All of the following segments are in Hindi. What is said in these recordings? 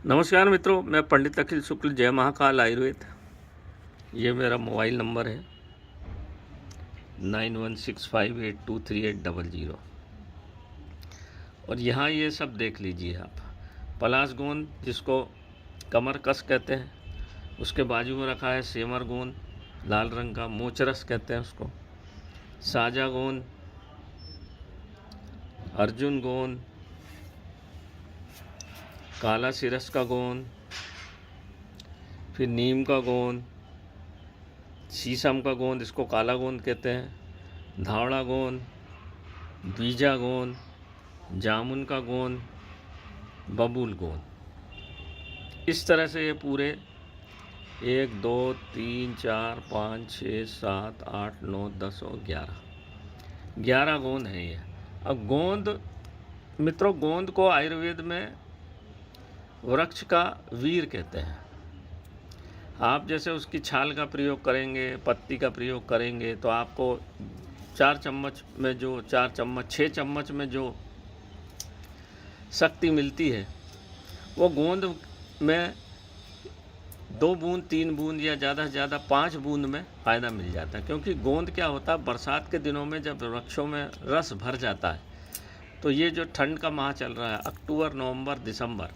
नमस्कार मित्रों, मैं पंडित अखिल शुक्ल, जय महाकाल आयुर्वेद। ये मेरा मोबाइल नंबर है 9165823800। और यहाँ ये सब देख लीजिए आप। पलाश गोंद, जिसको कमर कस कहते हैं, उसके बाजू में रखा है सेमर गोंद, लाल रंग का मोचरस कहते हैं उसको। साजा गोंद, अर्जुन गोंद, काला सिरस का गोंद, फिर नीम का गोंद, शीशम का गोंद, इसको काला गोंद कहते हैं, धावड़ा गोंद, बीजा गोंद, जामुन का गोंद, बबूल गोंद। इस तरह से ये पूरे 1 2 3 4 5 6 7 8 9 10 और 11 गोंद हैं ये। अब गोंद मित्रों, गोंद को आयुर्वेद में वृक्ष का वीर कहते हैं। आप जैसे उसकी छाल का प्रयोग करेंगे, पत्ती का प्रयोग करेंगे, तो आपको 4 चम्मच में जो 6 चम्मच में जो शक्ति मिलती है, वो गोंद में 2 बूंद 3 बूंद या ज़्यादा से ज़्यादा 5 बूंद में फ़ायदा मिल जाता है। क्योंकि गोंद क्या होता है, बरसात के दिनों में जब वृक्षों में रस भर जाता है, तो ये जो ठंड का माह चल रहा है, अक्टूबर नवंबर दिसंबर,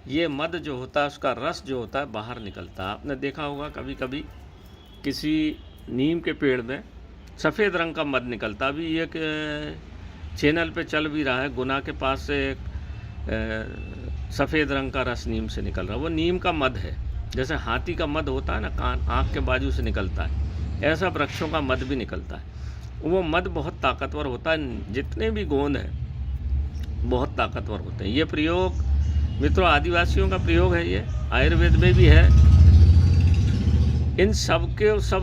ये मध जो होता है, उसका रस जो होता है बाहर निकलता है। आपने देखा होगा कभी कभी किसी नीम के पेड़ में सफ़ेद रंग का मध निकलता। अभी एक चैनल पे चल भी रहा है, गुना के पास से एक सफ़ेद रंग का रस नीम से निकल रहा है, वो नीम का मध है। जैसे हाथी का मध होता है ना, कान आँख के बाजू से निकलता है, ऐसा वृक्षों का मध भी निकलता है। वो मध बहुत ताकतवर होता है। जितने भी गोंद हैं बहुत ताकतवर होते हैं। ये प्रयोग मित्रों आदिवासियों का प्रयोग है, ये आयुर्वेद में भी है। इन सब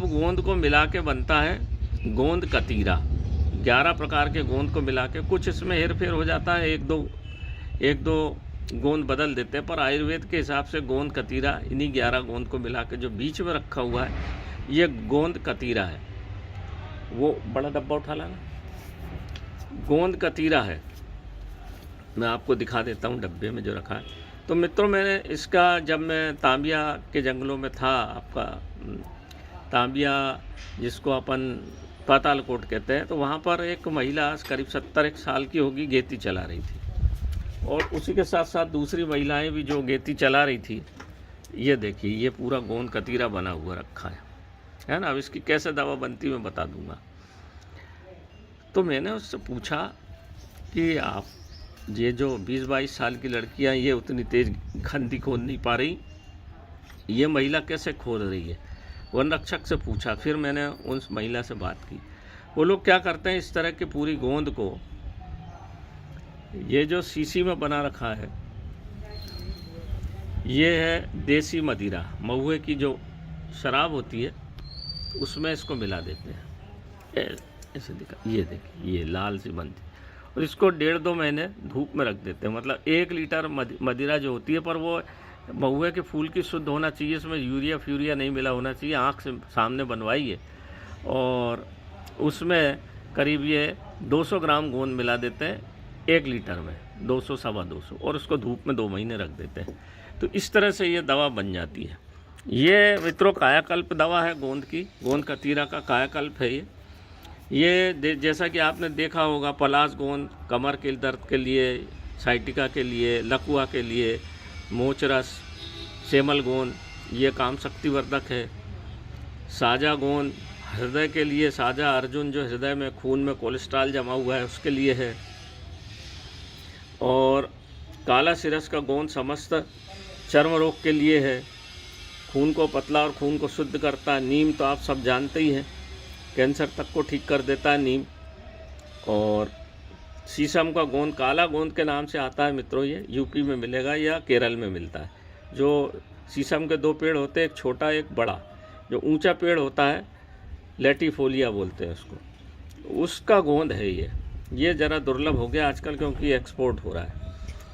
गोंद को मिला के बनता है गोंद कतीरा। 11 प्रकार के गोंद को मिला के, कुछ इसमें हेर फेर हो जाता है, एक दो गोंद बदल देते हैं, पर आयुर्वेद के हिसाब से गोंद कतीरा इन्हीं 11 गोंद को मिला के जो बीच में रखा हुआ है, ये गोंद कतीरा है। वो बड़ा डब्बा उठा लाना, गोंद कतीरा है। मैं आपको दिखा देता हूँ डब्बे में जो रखा है। तो मित्रों, मैंने इसका, जब मैं तांबिया के जंगलों में था, आपका तांबिया जिसको अपन पातालकोट कहते हैं, तो वहाँ पर एक महिला करीब 70 साल की होगी, गेती चला रही थी। और उसी के साथ साथ दूसरी महिलाएं भी जो गेती चला रही थी। ये देखिए, ये पूरा गोंद कतीरा बना हुआ रखा है ना। अब इसकी कैसे दवा बनती मैं बता दूंगा। तो मैंने उससे पूछा कि आप ये जो 20-22 साल की लड़कियां, ये उतनी तेज खंती खोद नहीं पा रही, ये महिला कैसे खोद रही है? वन रक्षक से पूछा। फिर मैंने उस महिला से बात की। वो लोग क्या करते हैं, इस तरह की पूरी गोंद को, ये जो शीशी में बना रखा है, ये है देसी मदिरा, महुए की जो शराब होती है, उसमें इसको मिला देते हैं। ऐसे दिखा, ये देखिए, ये लाल सी बनती, और इसको 1.5-2 महीने धूप में रख देते हैं। मतलब 1 लीटर मदिरा जो होती है, पर वो महुए के फूल की शुद्ध होना चाहिए, इसमें यूरिया फ्यूरिया नहीं मिला होना चाहिए। आँख से सामने बनवाई है, और उसमें करीब ये 200 ग्राम गोंद मिला देते हैं 1 लीटर में, 200 सवा 200, और उसको धूप में 2 महीने रख देते हैं। तो इस तरह से ये दवा बन जाती है। ये मित्रों कायाकल्प दवा है गोंद की, गोंद कतीरा का कायाकल्प है ये जैसा कि आपने देखा होगा, पलाश गोंद कमर के दर्द के लिए, साइटिका के लिए, लकवा के लिए, मोचरस, सेमल गोंद ये काम शक्तिवर्धक है। साजा गोंद हृदय के लिए, साजा अर्जुन जो हृदय में खून में कोलेस्ट्रॉल जमा हुआ है उसके लिए है। और काला सिरस का गोंद समस्त चर्म रोग के लिए है, खून को पतला और खून को शुद्ध करता है। नीम तो आप सब जानते ही हैं, कैंसर तक को ठीक कर देता है नीम। और शीशम का गोंद काला गोंद के नाम से आता है मित्रों, ये यूपी में मिलेगा या केरल में मिलता है। जो शीशम के 2 पेड़ होते हैं, एक छोटा एक बड़ा। जो ऊंचा पेड़ होता है लेटिफोलिया बोलते हैं उसको, उसका गोंद है ये ज़रा दुर्लभ हो गया आजकल, क्योंकि एक्सपोर्ट हो रहा है।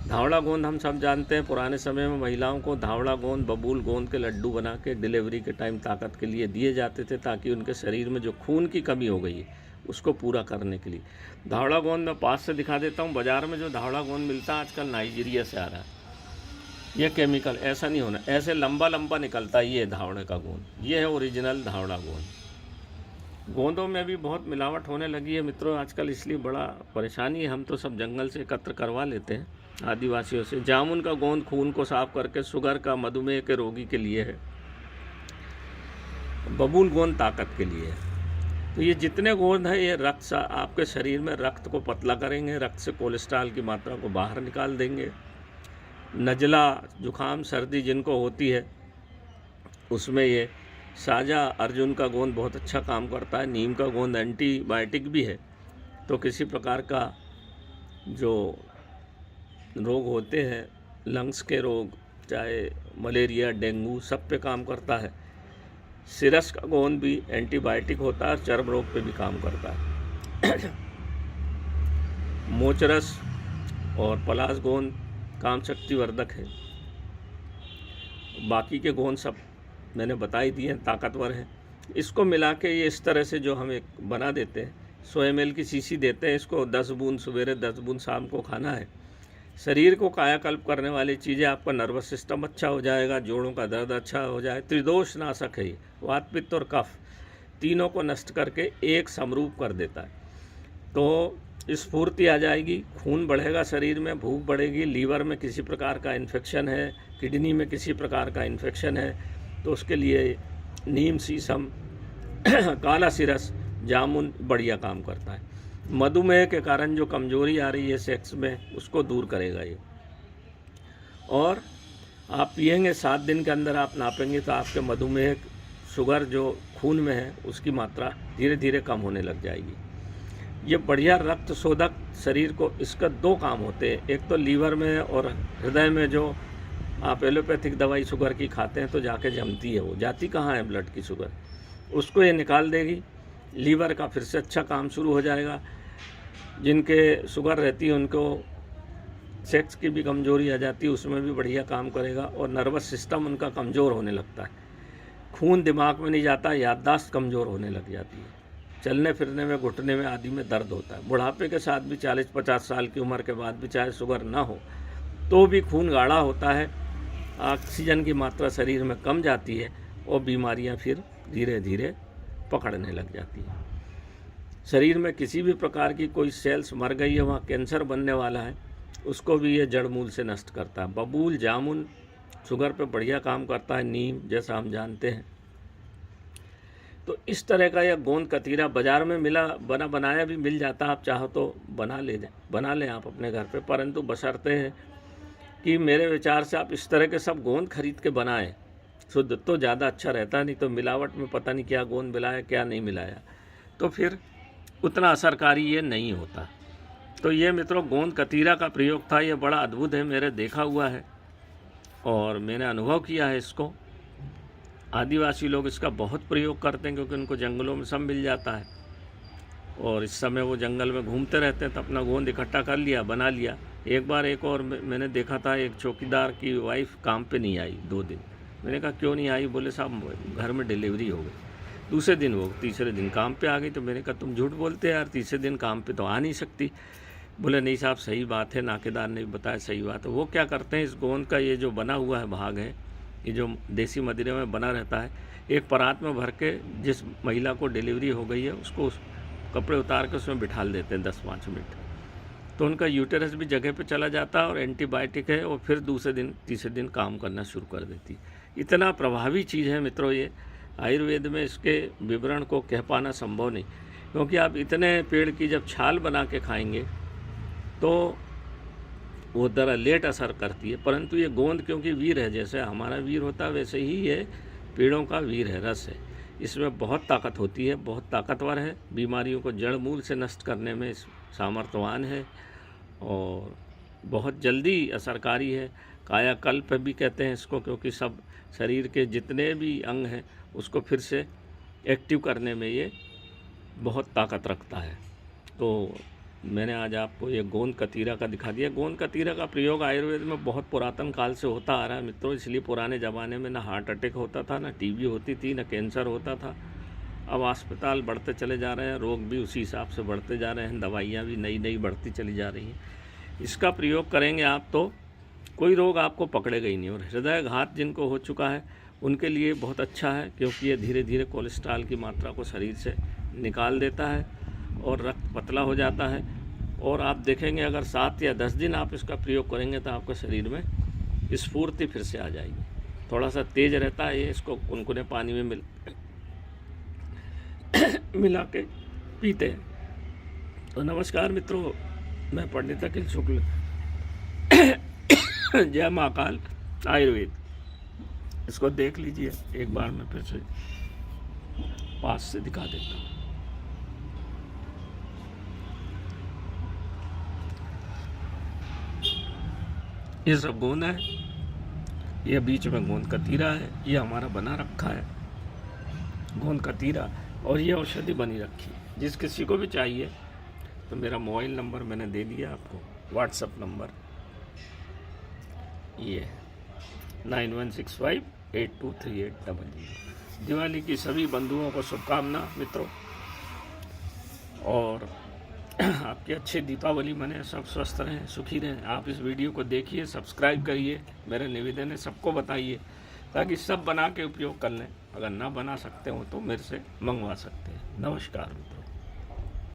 धावड़ा गोंद हम सब जानते हैं, पुराने समय में महिलाओं को धावड़ा गोंद, बबूल गोंद के लड्डू बना के डिलीवरी के टाइम ताकत के लिए दिए जाते थे, ताकि उनके शरीर में जो खून की कमी हो गई है उसको पूरा करने के लिए। धावड़ा गोंद मैं पास से दिखा देता हूँ। बाज़ार में जो धावड़ा गोंद मिलता है आजकल नाइजीरिया से आ रहा है। ये केमिकल ऐसा नहीं होना, ऐसे लंबा लंबा निकलता है ये धावड़े का गोंद, ये है ओरिजिनल धावड़ा गोंद। गोंदों में भी बहुत मिलावट होने लगी है मित्रों आजकल, इसलिए बड़ा परेशानी है। हम तो सब जंगल से एकत्र करवा लेते हैं आदिवासियों से। जामुन का गोंद खून को साफ करके शुगर का, मधुमेह के रोगी के लिए है। बबूल गोंद ताकत के लिए है। तो ये जितने गोंद हैं ये रक्त आपके शरीर में रक्त को पतला करेंगे, रक्त से कोलेस्ट्रॉल की मात्रा को बाहर निकाल देंगे। नज़ला, जुखाम, सर्दी जिनको होती है उसमें ये साजा अर्जुन का गोंद बहुत अच्छा काम करता है। नीम का गोंद एंटीबायोटिक भी है, तो किसी प्रकार का जो रोग होते हैं, लंग्स के रोग, चाहे मलेरिया, डेंगू, सब पे काम करता है। सिरस का गोंद भी एंटीबायोटिक होता है और चर्म रोग पे भी काम करता है। मोचरस और पलाश गोंद काम शक्ति वर्धक है। बाकी के गोंद सब मैंने बता ही दिए, ताकतवर है। इसको मिला के ये इस तरह से जो हम एक बना देते हैं, 100 ml की शीशी देते हैं, इसको 10 बूंद सवेरे 10 बूंद शाम को खाना है। शरीर को कायाकल्प करने वाली चीज़ें, आपका नर्वस सिस्टम अच्छा हो जाएगा, जोड़ों का दर्द अच्छा हो जाए। त्रिदोष नाशक है ये, वात, पित्त और कफ तीनों को नष्ट करके एक समरूप कर देता है। तो स्फूर्ति आ जाएगी, खून बढ़ेगा शरीर में, भूख बढ़ेगी। लीवर में किसी प्रकार का इन्फेक्शन है, किडनी में किसी प्रकार का इन्फेक्शन है, तो उसके लिए नीम, शीशम, काला सिरस, जामुन बढ़िया काम करता है। मधुमेह के कारण जो कमजोरी आ रही है सेक्स में, उसको दूर करेगा ये। और आप पिएंगे 7 दिन के अंदर आप नापेंगे तो आपके मधुमेह, शुगर जो खून में है उसकी मात्रा धीरे धीरे कम होने लग जाएगी। ये बढ़िया रक्त शोधक शरीर को, इसका 2 काम होते हैं। एक तो लीवर में और हृदय में जो आप एलोपैथिक दवाई शुगर की खाते हैं तो जाके जमती है, वो जाती कहाँ है ब्लड की शुगर, उसको ये निकाल देगी। लीवर का फिर से अच्छा काम शुरू हो जाएगा। जिनके शुगर रहती है उनको सेक्स की भी कमजोरी आ जाती है, उसमें भी बढ़िया काम करेगा। और नर्वस सिस्टम उनका कमज़ोर होने लगता है, खून दिमाग में नहीं जाता, याददाश्त कमज़ोर होने लग जाती है, चलने फिरने में, घुटने में आदि में दर्द होता है। बुढ़ापे के साथ भी 40-50 साल की उम्र के बाद भी चाहे शुगर ना हो तो भी खून गाढ़ा होता है, ऑक्सीजन की मात्रा शरीर में कम जाती है और बीमारियां फिर धीरे धीरे पकड़ने लग जाती है। शरीर में किसी भी प्रकार की कोई सेल्स मर गई है, वहाँ कैंसर बनने वाला है, उसको भी ये जड़ मूल से नष्ट करता है। बबूल, जामुन शुगर पे बढ़िया काम करता है, नीम जैसा हम जानते हैं। तो इस तरह का यह गोंद कतीरा बाज़ार में बनाया भी मिल जाता है। आप चाहो तो बना लें आप अपने घर पे, परंतु बशर्ते है कि मेरे विचार से आप इस तरह के सब गोंद खरीद के बनाएं, शुद्ध तो ज़्यादा अच्छा रहता। नहीं तो मिलावट में पता नहीं क्या गोंद मिलाया क्या नहीं मिलाया, तो फिर उतना असरकारी ये नहीं होता। तो ये मित्रों गोंद कतीरा का प्रयोग था, ये बड़ा अद्भुत है, मेरे देखा हुआ है और मैंने अनुभव किया है इसको। आदिवासी लोग इसका बहुत प्रयोग करते हैं क्योंकि उनको जंगलों में सब मिल जाता है और इस समय वो जंगल में घूमते रहते हैं, तो अपना गोंद इकट्ठा कर लिया, बना लिया। एक बार एक और मैंने देखा था, एक चौकीदार की वाइफ काम पे नहीं आई 2 दिन। मैंने कहा क्यों नहीं आई? बोले साहब घर में डिलीवरी हो गई। दूसरे दिन वो तीसरे दिन काम पे आ गई। तो मैंने कहा तुम झूठ बोलते यार, तीसरे दिन काम पे तो आ नहीं सकती। बोले नहीं साहब सही बात है, नाकेदार ने भी बताया सही बात है। वो क्या करते हैं, इस गोंद का ये जो बना हुआ है भाग है, ये जो देसी मदिरे में बना रहता है, एक परात में भर के जिस महिला को डिलीवरी हो गई है उसको कपड़े उतार के उसमें बिठा देते हैं 10-5 मिनट, तो उनका यूटेरस भी जगह पे चला जाता है और एंटीबायोटिक है, और फिर दूसरे दिन तीसरे दिन काम करना शुरू कर देती। इतना प्रभावी चीज़ है मित्रों ये, आयुर्वेद में इसके विवरण को कह पाना संभव नहीं। क्योंकि आप इतने पेड़ की जब छाल बना के खाएंगे तो वो ज़रा लेट असर करती है, परंतु ये गोंद क्योंकि वीर है, जैसे हमारा वीर होता है वैसे ही ये पेड़ों का वीर है, रस है। इसमें बहुत ताकत होती है, बहुत ताकतवर है, बीमारियों को जड़ मूल से नष्ट करने में सामर्थ्यवान है और बहुत जल्दी असरकारी है। कायाकल्प भी कहते हैं इसको, क्योंकि सब शरीर के जितने भी अंग हैं उसको फिर से एक्टिव करने में ये बहुत ताकत रखता है। तो मैंने आज आपको ये गोंद कतीरा का दिखा दिया। गोंद कतीरा का प्रयोग आयुर्वेद में बहुत पुरातन काल से होता आ रहा है मित्रों, इसलिए पुराने ज़माने में ना हार्ट अटैक होता था, ना टीबी होती थी, ना कैंसर होता था। अब अस्पताल बढ़ते चले जा रहे हैं, रोग भी उसी हिसाब से बढ़ते जा रहे हैं, दवाइयाँ भी नई नई बढ़ती चली जा रही हैं। इसका प्रयोग करेंगे आप तो कोई रोग आपको पकड़ेगा ही नहीं। और हृदयाघात जिनको हो चुका है उनके लिए बहुत अच्छा है, क्योंकि ये धीरे धीरे कोलेस्ट्रॉल की मात्रा को शरीर से निकाल देता है और रक्त पतला हो जाता है। और आप देखेंगे अगर 7 या 10 दिन आप इसका प्रयोग करेंगे तो आपके शरीर में स्फूर्ति फिर से आ जाएगी। थोड़ा सा तेज रहता है ये, इसको कुनकुने पानी में मिला के पीते हैं। तो नमस्कार मित्रों, मैं पंडित अखिल शुक्ल, जय महाकाल आयुर्वेद। इसको देख लीजिए एक बार, मैं फिर से पास से दिखा देता हूँ। ये सब गोंद है, ये बीच में गोंद का तीरा है, ये हमारा बना रखा है गोंद का तीरा, और ये औषधि बनी रखी है। जिस किसी को भी चाहिए तो मेरा मोबाइल नंबर मैंने दे दिया आपको, व्हाट्सअप नंबर ये 9165823800। दिवाली की सभी बंधुओं को शुभकामना मित्रों, और आपकी अच्छी दीपावली मने, सब स्वस्थ रहें, सुखी रहें। आप इस वीडियो को देखिए, सब्सक्राइब करिए, मेरा निवेदन है सबको बताइए ताकि सब बना के उपयोग कर लें। अगर ना बना सकते हो तो मेरे से मंगवा सकते हैं। नमस्कार।